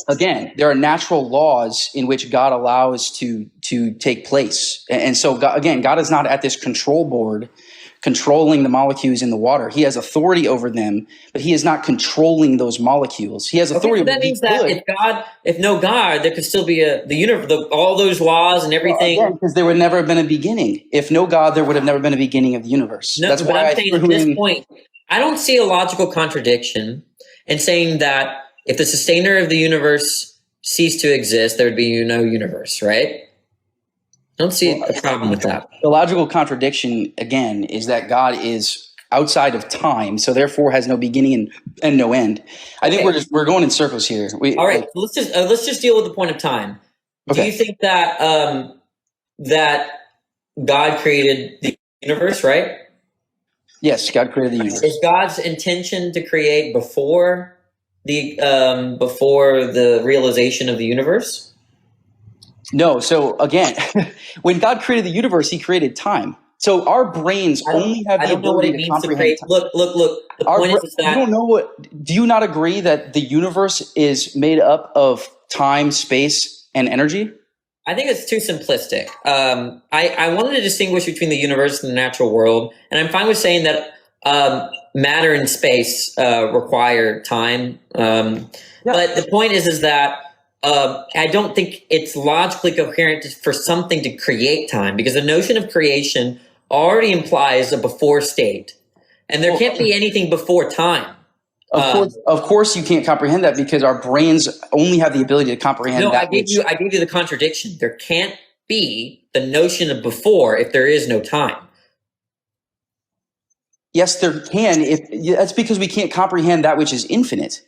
again, there are natural laws in which God allows to take place. And so God, again, God is not at this control board controlling the molecules in the water. He has authority over them, but he is not controlling those molecules. He has authority. Okay, so that means that if no God, there could still be the universe, all those laws and everything. Well, because there would never have been a beginning. If no God, there would have never been a beginning of the universe. No, that's but why I'm saying at this point, I don't see a logical contradiction in saying that if the sustainer of the universe ceased to exist, there would be no universe, right? I don't see a problem with that. The logical contradiction, again, is that God is outside of time, so therefore has no beginning and no end. I think we're going in circles here. All right, let's just deal with the point of time. Okay. Do you think that that God created the universe, right? Yes, God created the universe. Is God's intention to create before the realization of the universe? No. So again, when God created the universe, he created time. So our brains only have the ability to comprehend time. Look. The point is that you don't know what. Do you not agree that the universe is made up of time, space, and energy? I think it's too simplistic. I wanted to distinguish between the universe and the natural world, and I'm fine with saying that matter and space require time. But the point is that I don't think it's logically coherent for something to create time, because the notion of creation already implies a before state, and there can't be anything before time. Of course, you can't comprehend that because our brains only have the ability to comprehend that. I gave you the contradiction. There can't be the notion of before if there is no time. Yes, there can. That's because we can't comprehend that which is infinite.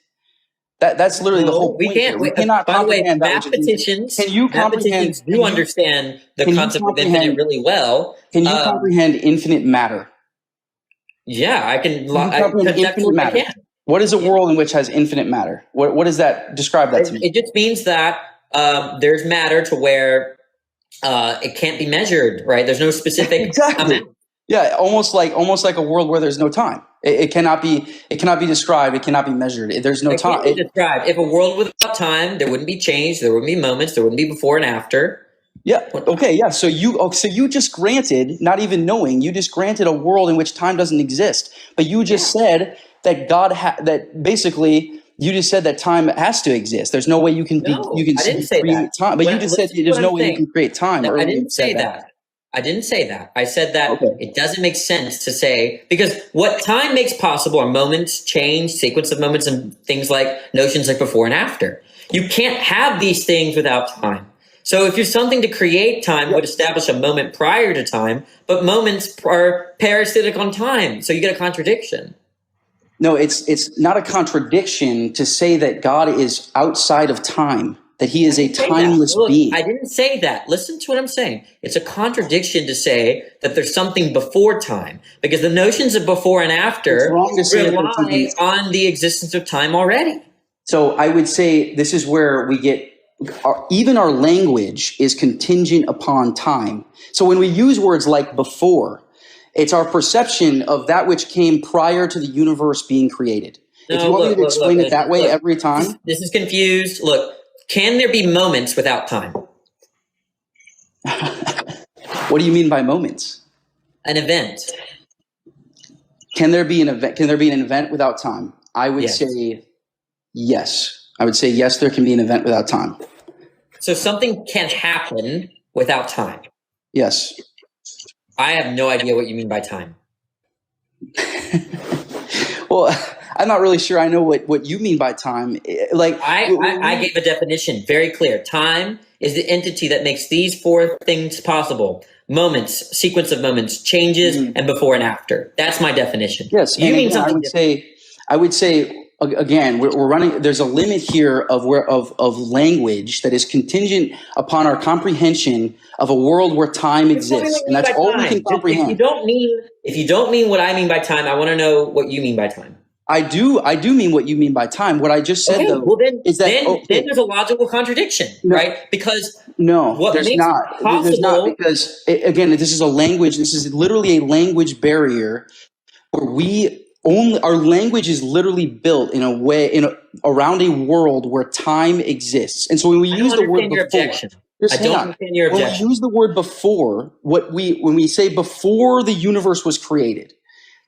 That's literally the whole point. We cannot comprehend that which is infinite. Can you comprehend? You understand the concept of infinite really well. Can you comprehend infinite matter? Yeah, I can. Infinite matter. What is a world in which has infinite matter? What does that describe that to me? It just means that there's matter to where it can't be measured, right? There's no specific amount. Yeah, almost like a world where there's no time. It cannot be described. It cannot be measured. There's no time. It can't be described. If a world without time, there wouldn't be change. There wouldn't be moments. There wouldn't be before and after. Yeah. Okay. Yeah. So you just granted, not even knowing, you just granted a world in which time doesn't exist. But you just said that that basically you just said that time has to exist. There's no way you can create time. But you just said there's no way you can create time. I didn't say that. I didn't say that. I said that it doesn't make sense to say, because what time makes possible are moments, change, sequence of moments, and things like notions like before and after. You can't have these things without time. So if you're something to create time, would establish a moment prior to time, but moments are parasitic on time. So you get a contradiction. No, it's not a contradiction to say that God is outside of time, that he is a timeless being. I didn't say that. Listen to what I'm saying. It's a contradiction to say that there's something before time, because the notions of before and after rely on the existence of time already. So I would say this is where we get, even our language is contingent upon time. So when we use words like before, it's our perception of that which came prior to the universe being created. If you want me to explain it that way every time. This is confused. Look, can there be moments without time? What do you mean by moments? An event. Can there be an event? Can there be an event without time? I would say yes. I would say yes, there can be an event without time. So something can happen without time. Yes. I have no idea what you mean by time. Well, I'm not really sure I know what you mean by time. Like I gave a definition, very clear. Time is the entity that makes these four things possible: moments, sequence of moments, changes, and before and after. That's my definition. Yes, you mean something different. I would say again, we're running. There's a limit here of language that is contingent upon our comprehension of a world where time exists, and that's all we can comprehend. If you don't mean what I mean by time, I want to know what you mean by time. I do mean what you mean by time. What I just said, is that then there's a logical contradiction, right? Because there's not, because again, this is a language. This is literally a language barrier where we only our language is literally built in a way around a world where time exists. And so when we I use don't the word understand your before, objection. just I hang don't on. understand your When we objection. use the word before, when we say before the universe was created,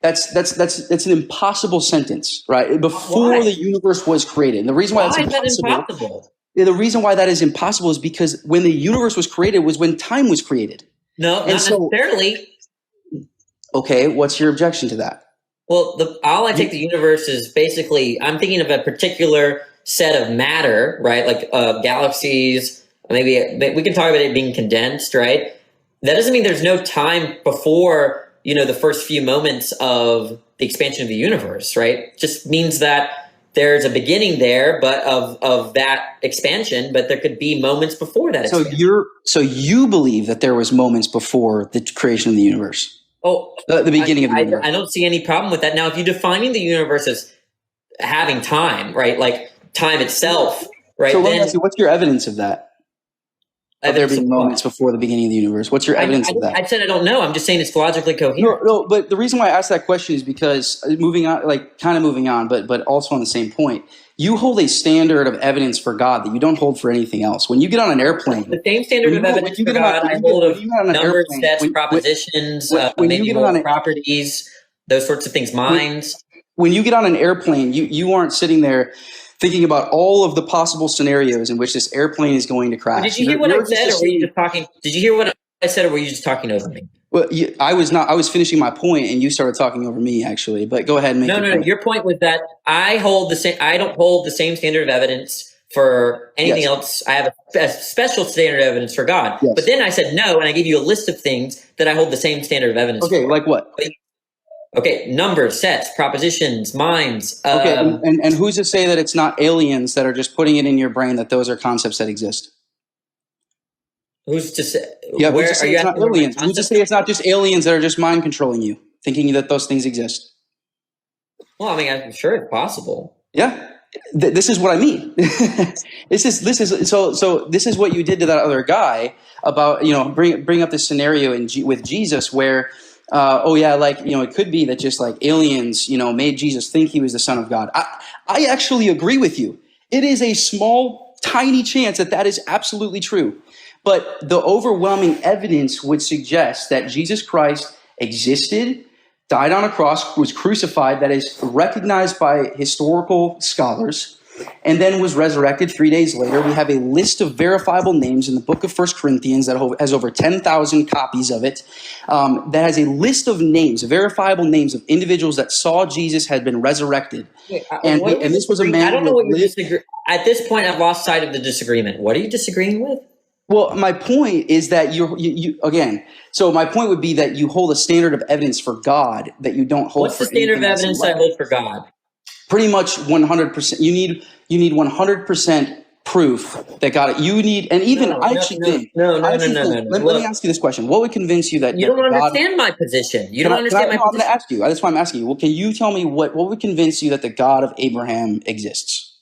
that's an impossible sentence, right? Before Why? the universe was created. And the reason why that's Why is that impossible, impossible? the reason why that is impossible is because when the universe was created was when time was created. No, And not so, necessarily. okay, what's your objection to that? Well, all I take the universe is basically, I'm thinking of a particular set of matter, right? Like galaxies. Maybe we can talk about it being condensed, right? That doesn't mean there's no time before, the first few moments of the expansion of the universe, right? It just means that there's a beginning there, but of that expansion, but there could be moments before that expansion. So you believe that there was moments before the creation of the universe, Oh, the beginning of the universe. I don't see any problem with that. Now, if you're defining the universe as having time, right? Like time itself, right? So let me Then ask you, what's your evidence of that? Of there being moments before the beginning of the universe. What's your evidence of that? I said I don't know. I'm just saying it's logically coherent. No, but the reason why I asked that question is because moving on, but also on the same point, you hold a standard of evidence for God that you don't hold for anything else. When you get on an airplane, The same standard of evidence for God I hold of numbers, sets, propositions, maybe moral properties, those sorts of things, minds. When you get on an airplane, you aren't sitting there thinking about all of the possible scenarios in which this airplane is going to crash. Did you hear what I said, or were you just talking? Did you hear what I said, or were you just talking over me? Well, I was not. I was finishing my point, and you started talking over me, actually. But go ahead and make your point. Your point was that I hold the same. I don't hold the same standard of evidence for anything else. I have a special standard of evidence for God. Yes. But then I said no, and I gave you a list of things that I hold the same standard of evidence for. Okay, like what? Okay, numbers, sets, propositions, minds. Okay, and who's to say that it's not aliens that are just putting it in your brain that those are concepts that exist? Who's to say? Yeah, where who's to say are you it's not aliens? Who's to say it's not just aliens that are just mind controlling you, thinking that those things exist? Well, I mean, I'm sure it's possible. Yeah, this is what I mean. This is what you did to that other guy about bring up this scenario with Jesus where. It could be that just like aliens, made Jesus think he was the Son of God. I actually agree with you. It is a small, tiny chance that is absolutely true. But the overwhelming evidence would suggest that Jesus Christ existed, died on a cross, was crucified, that is recognized by historical scholars, and then was resurrected 3 days later. We have a list of verifiable names in the book of 1 Corinthians that has over 10,000 copies of it. That has a list of names, verifiable names of individuals that saw Jesus had been resurrected. And this was a man. I don't know what you're disagreeing. At this point, I've lost sight of the disagreement. What are you disagreeing with? Well, my point is that you again. So my point would be that you hold a standard of evidence for God that you don't hold. What's the standard of evidence I hold for God? Pretty much 100%. You need 100% proof that God. You need, and even No. Let me ask you this question: what would convince you that you don't understand my position? You don't understand my position. I'm going to ask you. That's why I'm asking you. Well, can you tell me what would convince you that the God of Abraham exists?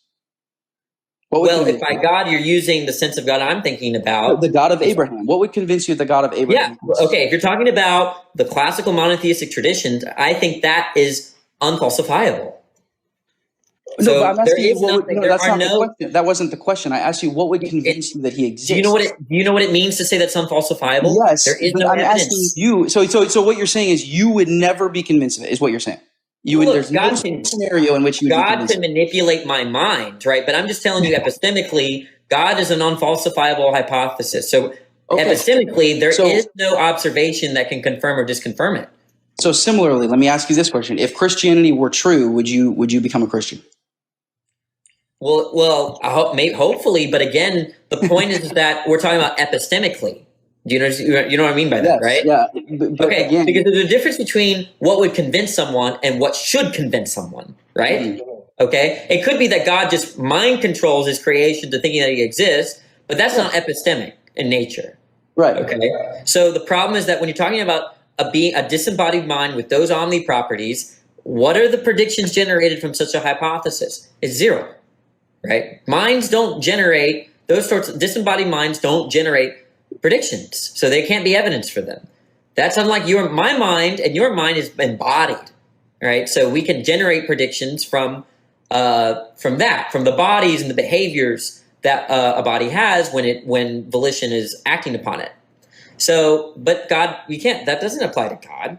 Well, if by God you're using the sense of God I'm thinking about. The God of Abraham. What would convince you the God of Abraham? Yeah, okay. If you're talking about the classical monotheistic traditions, I think that is unfalsifiable. No, but I'm asking you, that's not the question. That wasn't the question. I asked you, what would convince you that he exists? Do you know what it means to say that's unfalsifiable? Yes. There is no evidence. Asking you. So what you're saying is you would never be convinced of it, is what you're saying. There's no scenario in which you would be convinced. God can manipulate my mind, right? But I'm just telling you epistemically, God is an unfalsifiable hypothesis. So epistemically, there is no observation that can confirm or disconfirm it. So similarly, let me ask you this question. If Christianity were true, would you become a Christian? Well, hopefully, but again, the point is that we're talking about epistemically. Do you know what I mean by that, right? Yeah. But okay, again, because there's a difference between what would convince someone and what should convince someone, right? Mm-hmm. Okay, it could be that God just mind controls his creation to thinking that he exists, but that's not epistemic in nature, right? Okay, so the problem is that when you're talking about a disembodied mind with those omni properties, what are the predictions generated from such a hypothesis? It's zero. Right? Minds don't generate, those sorts of disembodied minds don't generate predictions. So they can't be evidence for them. That's unlike my mind, and your mind is embodied. right? So we can generate predictions from the bodies and the behaviors that a body has when volition is acting upon it. So, but God, we can't. That doesn't apply to God.